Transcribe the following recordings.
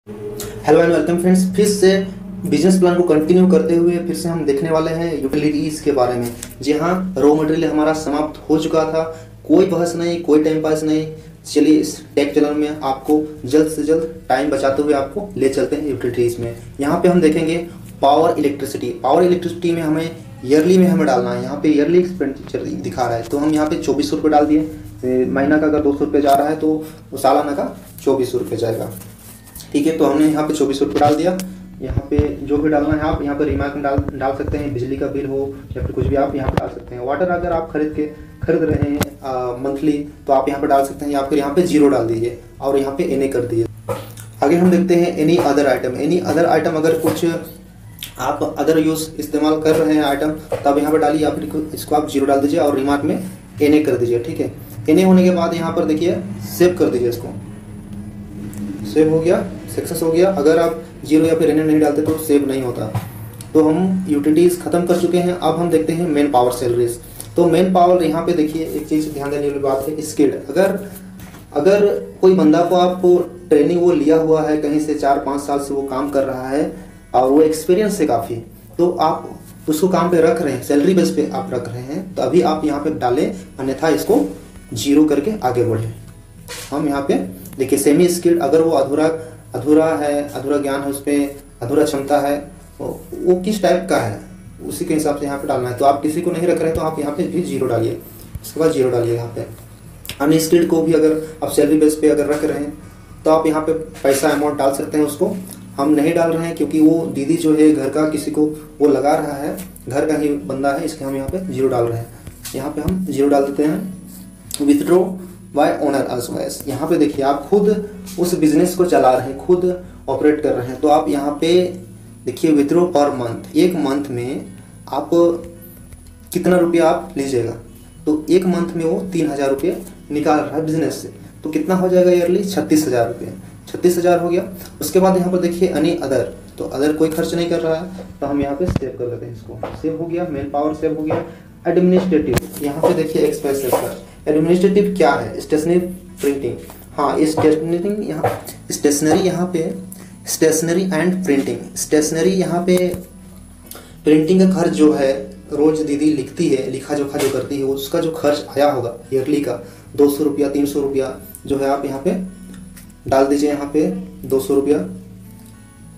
Hello and welcome friends. फिर से business plan को कंटिन्यू करते हुए फिर से हम देखने वाले हैं यूटिलिटीज के बारे में। जी हाँ, रॉ मटेरियल हमारा समाप्त हो चुका था। कोई बहस नहीं, कोई टाइम पास नहीं। चलिए इस टेक चैनल में आपको जल्द से जल्द टाइम बचाते हुए आपको ले चलते हैं यूटिलिटीज में। यहाँ पे हम देखेंगे पावर इलेक्ट्रिसिटी। पावर इलेक्ट्रिसिटी में हमें ईयरली में हमें डालना है। यहाँ पे ईयरली एक्सपेंडिचर दिखा रहा है तो हम यहाँ पे 2400 रुपये डाल दिए। महीना का अगर 200 रुपये जा रहा है तो सालाना का 2400 रुपये जाएगा। ठीक है, तो हमने यहाँ पे 2400 रुपये डाल दिया। यहाँ पे जो भी डालना है आप यहाँ पे रिमार्क में डाल सकते हैं। बिजली का बिल हो या फिर कुछ भी आप यहाँ पे डाल सकते हैं। वाटर अगर आप खरीद रहे हैं मंथली तो आप यहाँ पे डाल सकते हैं, या फिर यहाँ पे 0 डाल दीजिए और यहाँ पे NA कर दीजिए। आगे हम देखते हैं any other item. Any other item अगर कुछ आप अदर यूज इस्तेमाल कर रहे हैं आइटम तब यहाँ पे डालिए, या फिर इसको आप 0 डाल दीजिए और रिमार्क में NA कर दीजिए। ठीक है, NA होने के बाद यहाँ पर देखिए सेव कर दीजिए। इसको सेव हो गया, सक्सेस हो गया। अगर आप 0 या फिर NA नहीं डालते तो सेव नहीं होता। तो हम यूटिलिटीज खत्म कर चुके हैं। अब हम देखते हैं मेन पावर सैलरीज। तो मेन पावर यहाँ पे देखिए एक चीज ध्यान देने वाली बात है, स्किल्ड। अगर कोई बंदा को आप ट्रेनिंग वो लिया हुआ है कहीं से 4-5 साल से वो काम कर रहा है और वो एक्सपीरियंस है काफी, तो आप उसको काम पे रख रहे हैं, सैलरी बेस पे आप रख रहे हैं, तो अभी आप यहाँ पे डालें, अन्यथा इसको 0 करके आगे बढ़े। हम यहाँ पे देखिए सेमी स्किल्ड, अगर वो अधूरा है, अधूरा ज्ञान है, उस पर अधूरा क्षमता है, वो किस टाइप का है उसी के हिसाब से यहाँ पे डालना है। तो आप किसी को नहीं रख रहे हैं तो आप यहाँ पे भी 0 डालिए, उसके बाद 0 डालिए। यहाँ पे अनस्किल्ड को भी अगर आप सैलरी बेस पे अगर रख रहे हैं तो आप यहाँ पे पैसा अमाउंट डाल सकते हैं। उसको हम नहीं डाल रहे हैं क्योंकि वो दीदी जो है घर का किसी को वो लगा रहा है, घर का ही बंदा है, इसके हम यहाँ पे 0 डाल रहे हैं। यहाँ पे हम 0 डाल देते हैं। Withdraw by owner also as. यहाँ पे देखिए आप खुद उस बिजनेस को चला रहे हैं, खुद ऑपरेट कर रहे हैं, तो आप यहाँ पे देखिए विथड्रॉ पर मंथ। एक मंथ में आप कितना रुपया आप लीजिएगा, तो एक मंथ में वो 3000 रुपये निकाल रहा है बिजनेस से, तो कितना हो जाएगा ईयरली 36,000 रुपये। 36,000 हो गया। उसके बाद यहाँ पर देखिए एनी अदर, तो अदर कोई खर्च नहीं कर रहा है तो हम यहाँ पे सेव कर देते हैं। इसको सेव हो गया, मेन पावर सेव हो गया। एडमिनिस्ट्रेटिव, यहाँ पे देखिए एक्सपेंसेस का एडमिनिस्ट्रेटिव क्या है, स्टेशनरी प्रिंटिंग। हाँ, स्टेशनरी यहाँ पे स्टेशनरी एंड प्रिंटिंग। स्टेशनरी यहाँ पे प्रिंटिंग का खर्च जो है, रोज दीदी लिखती है, लिखा जोखा जो करती है, उसका जो खर्च आया होगा ईयरली का 200 रुपया 300 रुपया जो है आप यहाँ पे डाल दीजिए। यहाँ पे 200 रुपया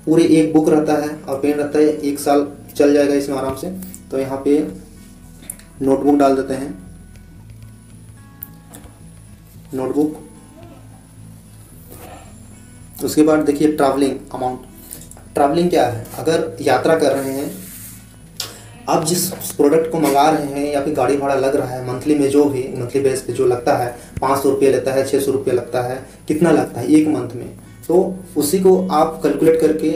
पूरे एक बुक रहता है और पेन रहता है, 1 साल चल जाएगा इसमें आराम से। तो यहाँ पे नोटबुक डाल देते हैं, नोटबुक। उसके बाद देखिए ट्रैवलिंग अमाउंट। ट्रैवलिंग क्या है, अगर यात्रा कर रहे हैं आप, जिस प्रोडक्ट को मंगा रहे हैं या फिर गाड़ी भाड़ा लग रहा है मंथली में, जो भी मंथली बेस पे जो लगता है, 500 रुपये लेता है, 600 रुपये लगता है, कितना लगता है एक मंथ में, तो उसी को आप कैलकुलेट करके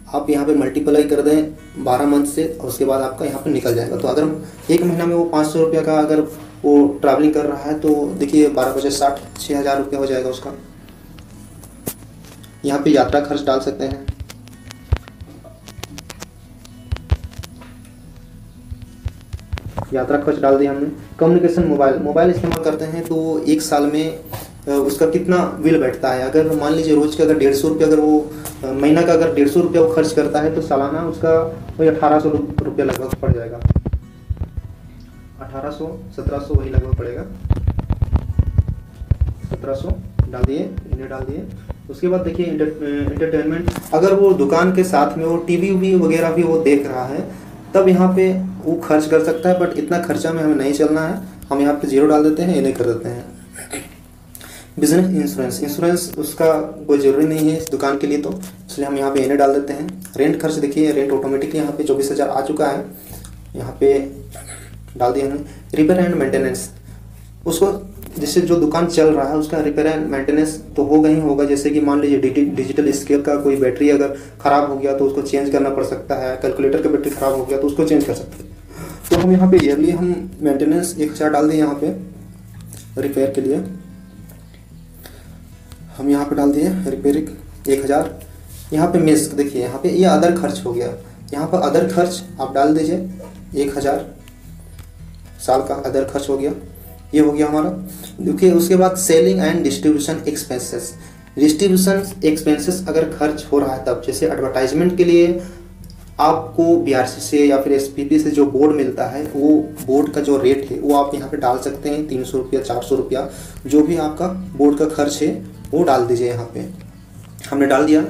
आप यहाँ पे मल्टीप्लाई कर दें 12 मंथ से, और उसके बाद आपका यहाँ पे निकल जाएगा। तो अगर एक महीना में वो 500 रुपये का अगर वो ट्रैवलिंग कर रहा है तो देखिए 12×5 = 6,000 रुपये हो जाएगा उसका। यहाँ पे यात्रा खर्च डाल सकते हैं। यात्रा खर्च डाल दिया हमने। कम्युनिकेशन, मोबाइल इस्तेमाल करते हैं तो 1 साल में उसका कितना बिल बैठता है। अगर मान लीजिए रोज का अगर 150 रुपये, अगर वो महीना का अगर 150 रुपया वो खर्च करता है तो सालाना उसका वही 1800 रुपया लगभग पड़ जाएगा। 1800-1700 वही लगभग पड़ेगा। 1700 डाल दिए, इन्हें डाल दिए। उसके बाद देखिए एंटरटेनमेंट, अगर वो दुकान के साथ में वो टीवी वगैरह भी वो देख रहा है तब यहाँ पे वो खर्च कर सकता है, बट इतना खर्चा में हमें नहीं चलना है। हम यहाँ पे 0 डाल देते हैं, इन्हें कर देते हैं। बिजनेस इंश्योरेंस उसका कोई ज़रूरी नहीं है इस दुकान के लिए, तो इसलिए हम यहाँ पे इन्हें डाल देते हैं। रेंट खर्च देखिए, रेंट ऑटोमेटिकली यहाँ पे 24,000 आ चुका है, यहाँ पे डाल दिया हमने। रिपेयर एंड मेंटेनेंस, उसको जिससे जो दुकान चल रहा है उसका रिपेयर एंड मेंटेनेंस तो होगा ही होगा। जैसे कि मान लीजिए डिजिटल स्केल का कोई बैटरी अगर खराब हो गया तो उसको चेंज करना पड़ सकता है, कैलकुलेटर का बैटरी खराब हो गया तो उसको चेंज कर सकते हैं। तो हम यहाँ पे ईयरली हम मेंटेनेंस 1000 डाल दें। यहाँ पे रिपेयर के लिए हम यहाँ पे डाल दिए रिपेयरिंग 1000। यहाँ पे मेस देखिए, यहाँ पे ये अदर खर्च हो गया, यहाँ पर अदर खर्च आप डाल दीजिए 1000 साल का अदर खर्च हो गया। ये हो गया हमारा। देखिए उसके बाद selling and distribution expenses. Distribution expenses अगर खर्च हो रहा है तब, जैसे एडवर्टाइजमेंट के लिए आपको बीआरसी से या फिर एसपीपी से जो बोर्ड मिलता है, वो बोर्ड का जो रेट है वो आप यहाँ पे डाल सकते हैं, 300 रुपया 400 रुपया, जो भी आपका बोर्ड का खर्च है वो डाल दीजिए। यहाँ पे हमने डाल दिया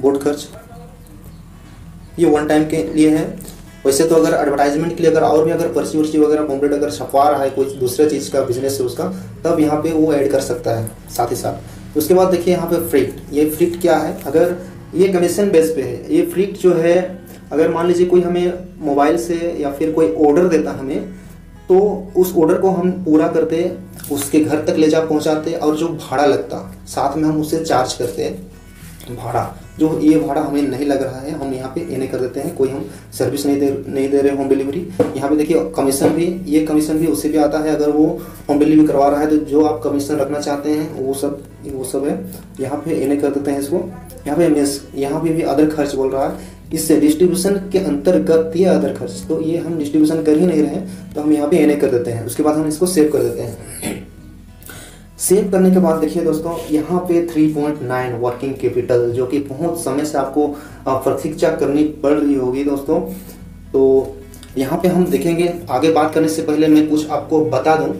बोर्ड खर्च, ये वन टाइम के लिए है। वैसे तो अगर एडवर्टाइजमेंट के लिए अगर और भी अगर पर्ची वर्ची वगैरह पॉम्पलेट अगर छपवा रहा है कोई दूसरे चीज़ का बिजनेस है उसका, तब यहाँ पे वो ऐड कर सकता है साथ ही साथ। उसके बाद देखिए यहाँ पे फ्रीट, ये फ्रीट क्या है, अगर ये कमीशन बेस पे है। ये फ्रीट जो है, अगर मान लीजिए कोई हमें मोबाइल से या फिर कोई ऑर्डर देता हमें, तो उस ऑर्डर को हम पूरा करते, उसके घर तक ले जा पहुँचाते, और जो भाड़ा लगता साथ में हम उससे चार्ज करते हैं भाड़ा, जो ये भाड़ा हमें नहीं लग रहा है, हम यहाँ पे एने कर देते हैं, कोई हम सर्विस नहीं दे रहे होम डिलीवरी। यहाँ पे देखिए कमीशन भी, ये कमीशन भी उसे भी आता है अगर वो होम डिलीवरी करवा रहा है, तो जो आप कमीशन रखना चाहते हैं वो सब है। यहाँ पे एने कर देते हैं इसको। यहाँ पे भी अदर खर्च बोल रहा है, इससे डिस्ट्रीब्यूशन के अंतर्गत ये अदर खर्च, तो ये हम डिस्ट्रीब्यूशन कर ही नहीं रहे, तो हम यहाँ पे एने कर देते हैं। उसके बाद हम इसको सेव कर देते हैं। सेव करने के बाद देखिए दोस्तों, यहाँ पे 3.9 वर्किंग कैपिटल, जो कि बहुत समय से आपको प्रतीक्षा करनी पड़ रही होगी दोस्तों। तो यहाँ पे हम देखेंगे, आगे बात करने से पहले मैं कुछ आपको बता दूं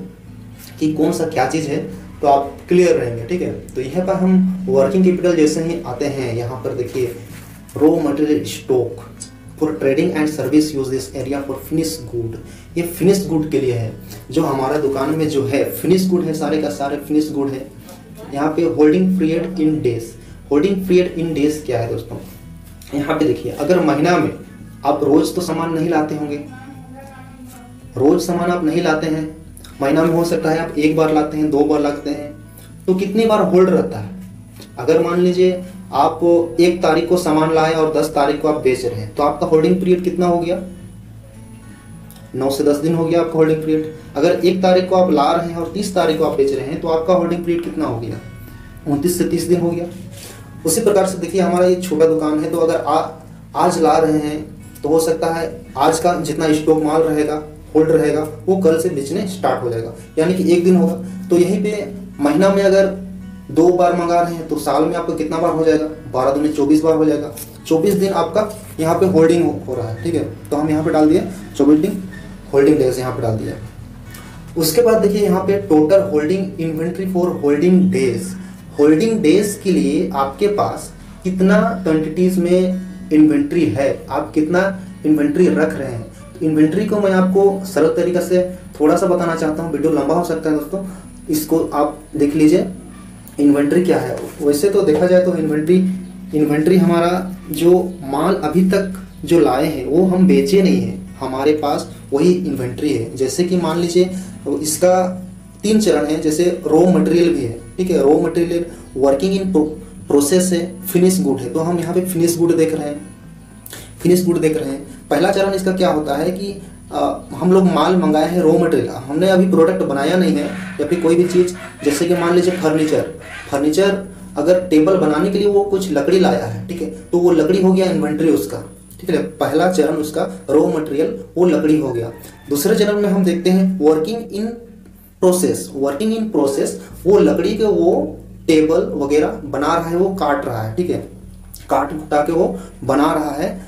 कि कौन सा क्या चीज़ है, तो आप क्लियर रहेंगे, ठीक है। तो यहाँ पर हम वर्किंग कैपिटल जैसे ही आते हैं, यहाँ पर देखिए raw material stock for trading and service use this area for finish good. ये फिनिश गुड के लिए है, जो हमारा दुकान में जो है फिनिश गुड है, सारे का सारे फिनिश गुड है। यहाँ पे holding period in days, holding period in days क्या है दोस्तों, यहाँ पे देखिए, अगर महीना में आप रोज तो सामान नहीं लाते होंगे, रोज सामान आप नहीं लाते हैं, महीना में हो सकता है आप एक बार लाते हैं, 2 बार लाते हैं, तो कितनी बार होल्ड रहता है। अगर मान लीजिए आप 1 तारीख को सामान लाए और 10 तारीख को आप बेच रहे हैं, तो आपका होल्डिंग पीरियड कितना हो गया, 9 से 10 दिन हो गया आपका होल्डिंग पीरियड। अगर 1 तारीख को आप ला रहे हैं और 30 तारीख को आप बेच रहे हैं, तो आपका होल्डिंग पीरियड कितना हो गया, 29 से 30 दिन हो गया। उसी प्रकार से देखिए, हमारा ये छोटा दुकान है, तो अगर आज ला रहे हैं, तो हो सकता है आज का जितना स्टॉक माल रहेगा, होल्ड रहेगा, वो कल से बेचने स्टार्ट हो जाएगा, यानी कि 1 दिन होगा। तो यहीं पे महीना में अगर 2 बार मंगा रहे हैं, तो साल में आपका कितना बार हो जाएगा, 12 दूनी 24 बार हो जाएगा। 24 दिन आपका यहाँ पे होल्डिंग हो रहा है, ठीक है। तो हम यहाँ पे डाल दिए 24 दिन होल्डिंग डेज, यहाँ पे डाल दिया। उसके बाद देखिए यहाँ पे total holding inventory for holding days, holding days के लिए आपके पास कितना क्वांटिटीज में इन्वेंट्री है, आप कितना इन्वेंट्री रख रहे हैं। इन्वेंट्री को मैं आपको सरल तरीके से थोड़ा सा बताना चाहता हूँ, वीडियो लंबा हो सकता है दोस्तों, इसको आप देख लीजिए। इन्वेंट्री क्या है, वैसे तो देखा जाए तो इन्वेंट्री हमारा जो माल अभी तक जो लाए हैं वो हम बेचे नहीं है, हमारे पास वही इन्वेंट्री है। जैसे कि मान लीजिए इसका 3 चरण है, जैसे रॉ मटेरियल भी है, ठीक है, raw material, working in process है, फिनिश गुड है। तो हम यहाँ पे फिनिश गुड देख रहे हैं। पहला चरण इसका क्या होता है कि हम लोग माल मंगाए हैं रॉ मटेरियल, हमने अभी प्रोडक्ट बनाया नहीं है, या फिर कोई भी चीज़, जैसे कि मान लीजिए फर्नीचर अगर टेबल बनाने के लिए वो कुछ लकड़ी लाया है, ठीक है, तो वो लकड़ी हो गया इन्वेंट्री उसका, ठीक है। पहला चरण उसका रॉ मटेरियल, वो लकड़ी हो गया। दूसरे चरण में हम देखते हैं वर्किंग इन प्रोसेस, वो लकड़ी के वो टेबल वगैरह बना रहा है, वो काट रहा है, ठीक है, काट कुटा के वो बना रहा है,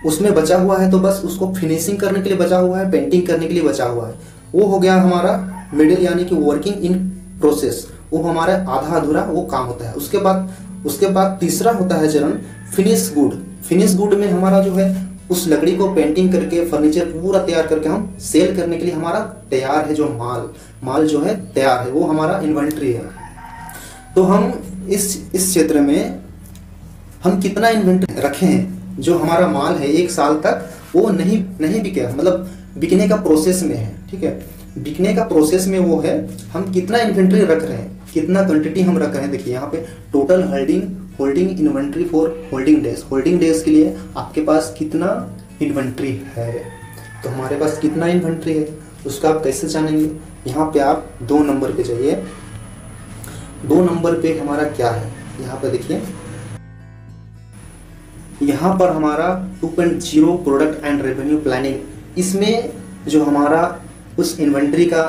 उसमें बचा हुआ है, तो बस उसको फिनिशिंग करने के लिए बचा हुआ है, पेंटिंग करने के लिए बचा हुआ है, वो हो गया हमारा मिडिल, यानी कि वर्किंग इन प्रोसेस, वो हमारा आधा अधूरा वो काम होता है। उसके बाद तीसरा होता है चरण फिनिश गुड में हमारा जो है उस लकड़ी को पेंटिंग करके फर्नीचर पूरा तैयार करके हम सेल करने के लिए हमारा तैयार है, जो माल जो है तैयार है, वो हमारा इन्वेंट्री है। तो हम इस क्षेत्र में हम कितना इन्वेंट्री रखे हैं, जो हमारा माल है 1 साल तक वो नहीं बिके, मतलब बिकने का प्रोसेस में है, ठीक है, बिकने का प्रोसेस में वो है, हम कितना इन्वेंट्री रख रहे हैं, कितना क्वांटिटी हम रख रहे हैं। देखिए यहाँ पे total holding inventory for holding days के लिए आपके पास कितना इन्वेंट्री है, तो हमारे पास कितना इन्वेंट्री है उसका आप कैसे जानेंगे। यहाँ पे आप 2 नंबर पे जाइए, 2 नंबर पे हमारा क्या है, यहाँ पे देखिए, यहाँ पर हमारा 2.0 प्रोडक्ट एंड रेवेन्यू प्लानिंग, इसमें जो हमारा उस इन्वेंट्री का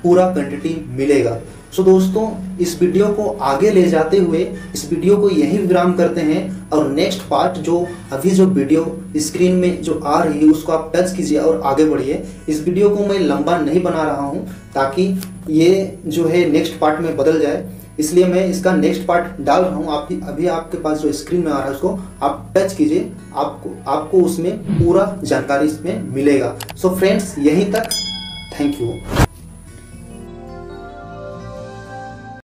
पूरा क्वांटिटी मिलेगा। सो दोस्तों, इस वीडियो को आगे ले जाते हुए इस वीडियो को यहीं विराम करते हैं और नेक्स्ट पार्ट जो अभी जो वीडियो स्क्रीन में जो आ रही है उसको आप टच कीजिए और आगे बढ़िए। इस वीडियो को मैं लंबा नहीं बना रहा हूँ ताकि ये जो है नेक्स्ट पार्ट में बदल जाए, इसलिए मैं इसका नेक्स्ट पार्ट डाल रहा हूँ। अभी आपके पास जो स्क्रीन में आ रहा है उसको आप टच कीजिए, आपको उसमें पूरा जानकारी इसमें मिलेगा। सो फ्रेंड्स, यहीं तक, थैंक यू।